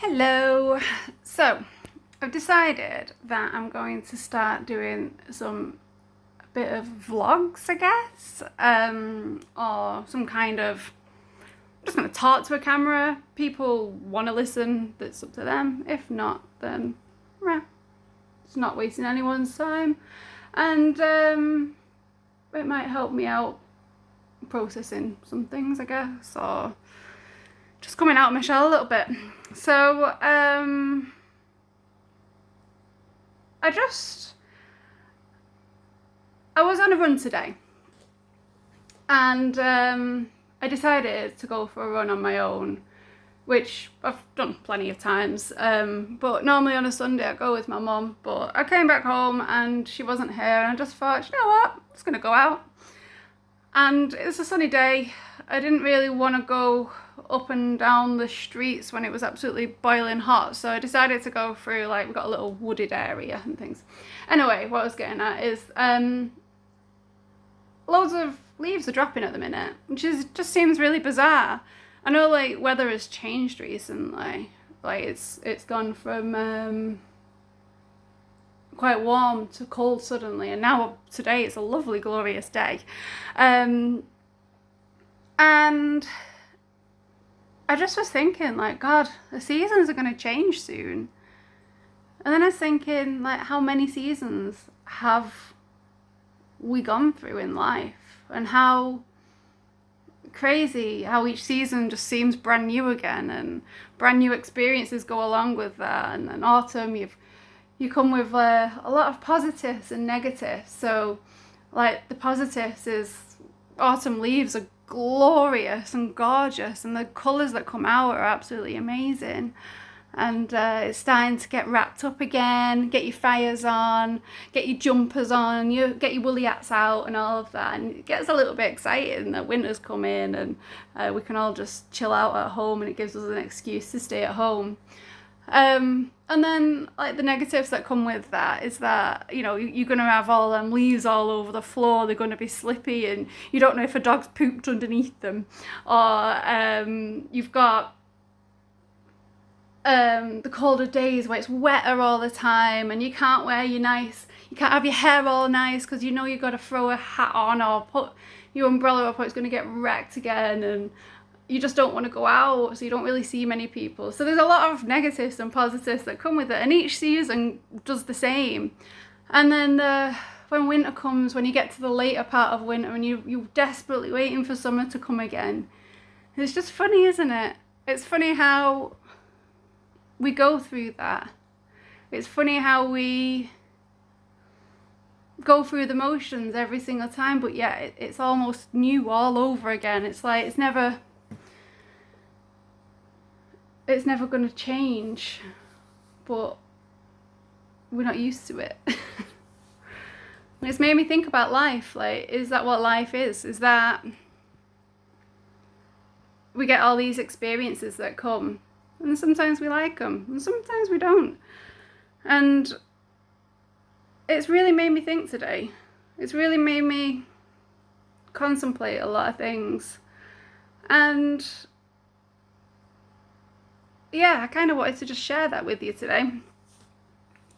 Hello. So, I've decided that I'm going to start doing a bit of vlogs, I guess, or some kind of. I'm just going to talk to a camera. People want to listen, that's up to them. If not, then it's not wasting anyone's time, and it might help me out processing some things, I guess, or just coming out of my shell a little bit. So, I was on a run today, and I decided to go for a run on my own, which I've done plenty of times, but normally on a Sunday I go with my mum, but I came back home and she wasn't here, and I just thought, you know what, I'm just gonna go out. And it's a sunny day. I didn't really want to go up and down the streets when it was absolutely boiling hot, so I decided to go through, like, we've got a little wooded area and things. Anyway, what I was getting at is loads of leaves are dropping at the minute, which just seems really bizarre. I know, like, weather has changed recently, like it's gone from quite warm to cold suddenly, and now today it's a lovely glorious day, and I just was thinking, like, God, the seasons are going to change soon. And then I was thinking, like, how many seasons have we gone through in life, and how crazy how each season just seems brand new again, and brand new experiences go along with that. And then autumn, you come with a lot of positives and negatives. So, like, the positives is autumn leaves are glorious and gorgeous, and the colours that come out are absolutely amazing. And it's starting to get wrapped up again, get your fires on, get your jumpers on, you get your woolly hats out and all of that, and it gets a little bit exciting that winter's come in, and we can all just chill out at home, and it gives us an excuse to stay at home. And then, like, the negatives that come with that is that, you know, you're going to have all them leaves all over the floor, they're going to be slippy, and you don't know if a dog's pooped underneath them, or you've got the colder days where it's wetter all the time, and you can't have your hair all nice because you know you've got to throw a hat on or put your umbrella up or it's going to get wrecked again, and you just don't want to go out, so you don't really see many people. So there's a lot of negatives and positives that come with it, and each season does the same. And then when winter comes, when you get to the later part of winter and you're desperately waiting for summer to come again, it's just funny, isn't it? It's funny how we go through that. It's funny how we go through the motions every single time, but yet it's almost new all over again. It's like it's never going to change, but we're not used to it. It's made me think about life. Like, is that what life is? Is that we get all these experiences that come, and sometimes we like them, and sometimes we don't. And it's really made me think today. It's really made me contemplate a lot of things. And yeah, I kind of wanted to just share that with you today.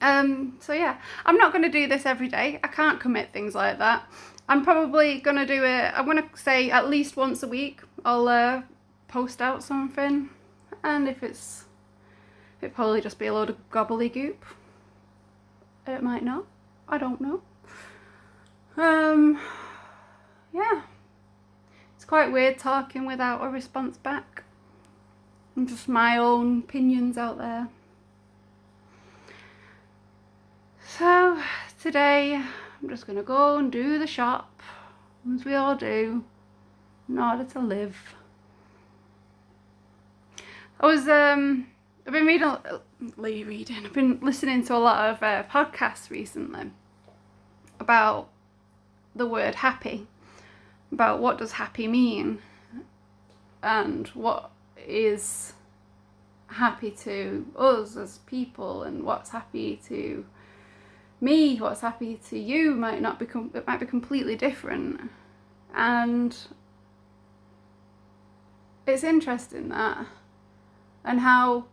So yeah, I'm not going to do this every day. I can't commit things like that. I'm probably going to do it, I want to say at least once a week. I'll post out something. And it'd probably just be a load of gobbledygook. It might not. I don't know. Yeah. It's quite weird talking without a response back. And just my own opinions out there. So today I'm just gonna go and do the shop, as we all do, in order to live. I've been listening to a lot of podcasts recently about the word happy, about what does happy mean, and what is happy to us as people, and what's happy to me, what's happy to you it might be completely different. And it's interesting that, and how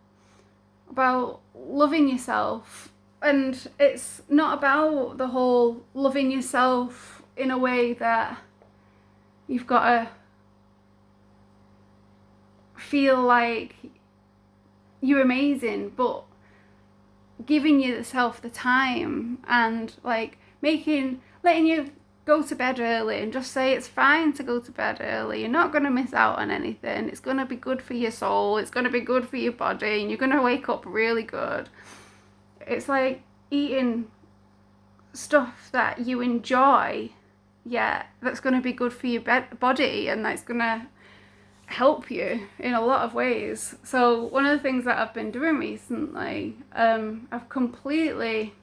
about loving yourself. And it's not about the whole loving yourself in a way that you've got to feel like you're amazing, but giving yourself the time and like letting you go to bed early and just say it's fine to go to bed early. You're not going to miss out on anything. It's going to be good for your soul. It's going to be good for your body, and you're going to wake up really good. It's like eating stuff that you enjoy, that's going to be good for your body, and that's going to help you in a lot of ways. So one of the things that I've been doing recently, I've completely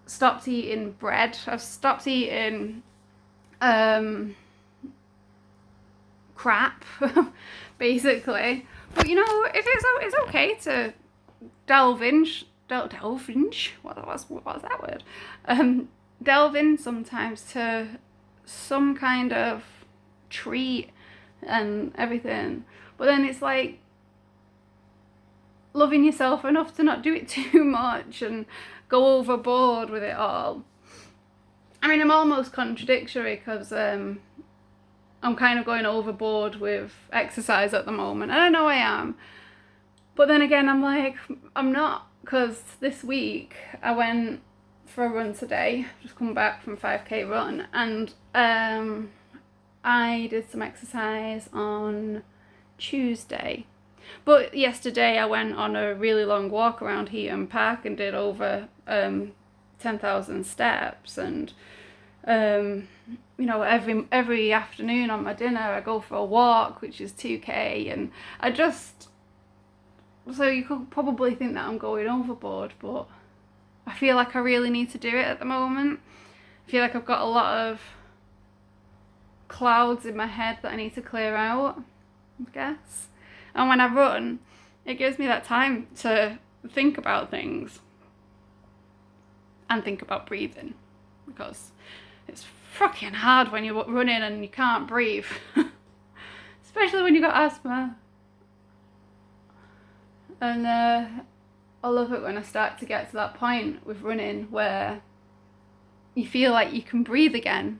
stopped eating bread. I've stopped eating crap, basically. But you know, it's okay to delve in. What's that word? Delve in sometimes to some kind of treat and everything. But then it's like loving yourself enough to not do it too much and go overboard with it all. I mean, I'm almost contradictory because I'm kind of going overboard with exercise at the moment. And I know I am. But then again, I'm like, I'm not, because this week I went for a run today, just come back from 5k run, and I did some exercise on Tuesday. But yesterday I went on a really long walk around Heaton Park and did over 10,000 steps. And you know, every afternoon on my dinner I go for a walk, which is 2k, and so you could probably think that I'm going overboard, but I feel like I really need to do it at the moment. I feel like I've got a lot of clouds in my head that I need to clear out, I guess. And when I run, it gives me that time to think about things and think about breathing, because it's fucking hard when you're running and you can't breathe, especially when you've got asthma. And I love it when I start to get to that point with running where you feel like you can breathe again.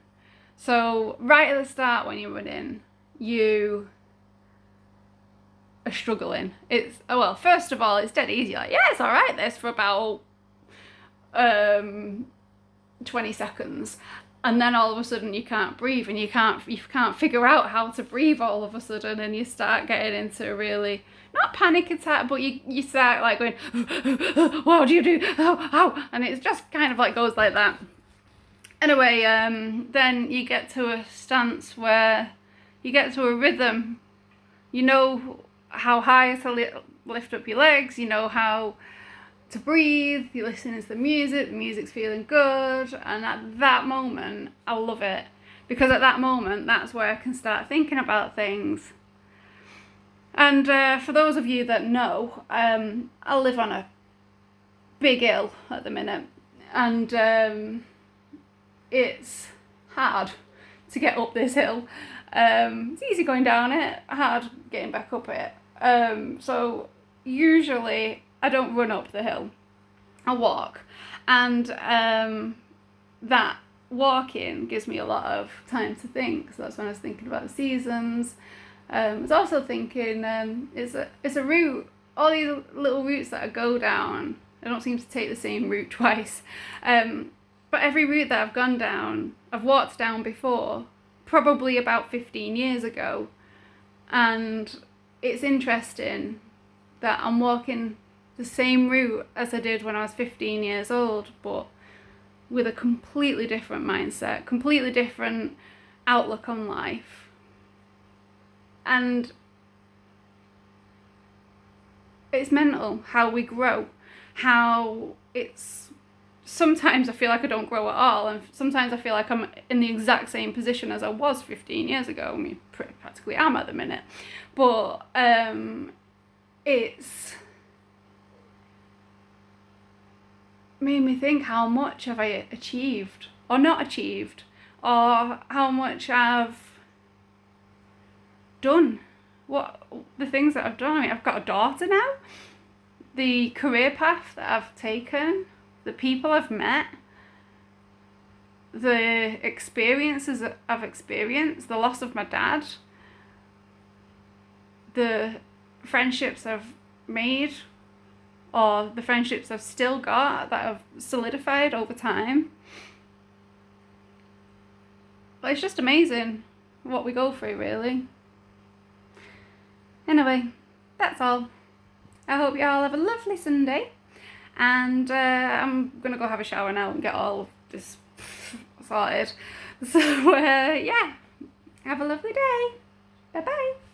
So right at the start when you're running, you are struggling. Well, first of all, it's dead easy. Like, yeah, it's all right, this for about 20 seconds. And then all of a sudden you can't breathe, and you can't figure out how to breathe all of a sudden, and you start getting into a really, not panic attack, but you start like going, what do you do? Oh, and it just kind of like goes like that. Anyway, then you get to a stance where you get to a rhythm. You know how high to lift up your legs, you know how to breathe, you're listening to the music's feeling good, and at that moment, I love it. Because at that moment, that's where I can start thinking about things. And for those of you that know, I live on a big hill at the minute, and it's hard to get up this hill. It's easy going down it, hard getting back up it. So usually I don't run up the hill, I walk, and that walking gives me a lot of time to think. So that's when I was thinking about the seasons. I was also thinking it's a route, all these little routes that I go down, I don't seem to take the same route twice, but every route that I've gone down, I've walked down before, probably about 15 years ago, and it's interesting that I'm walking the same route as I did when I was 15 years old, but with a completely different mindset, completely different outlook on life. And it's mental how we grow, how it's, sometimes I feel like I don't grow at all, and sometimes I feel like I'm in the exact same position as I was 15 years ago. I mean, practically am at the minute, but it's made me think, how much have I achieved or not achieved, or how much I've done, what the things that I've done. I mean, I've got a daughter now, the career path that I've taken, the people I've met, the experiences that I've experienced, the loss of my dad, the friendships I've made, or the friendships I've still got that have solidified over time. But it's just amazing what we go through, really. Anyway, that's all. I hope you all have a lovely Sunday, and I'm gonna go have a shower now and get all of this sorted. So yeah, have a lovely day. Bye bye.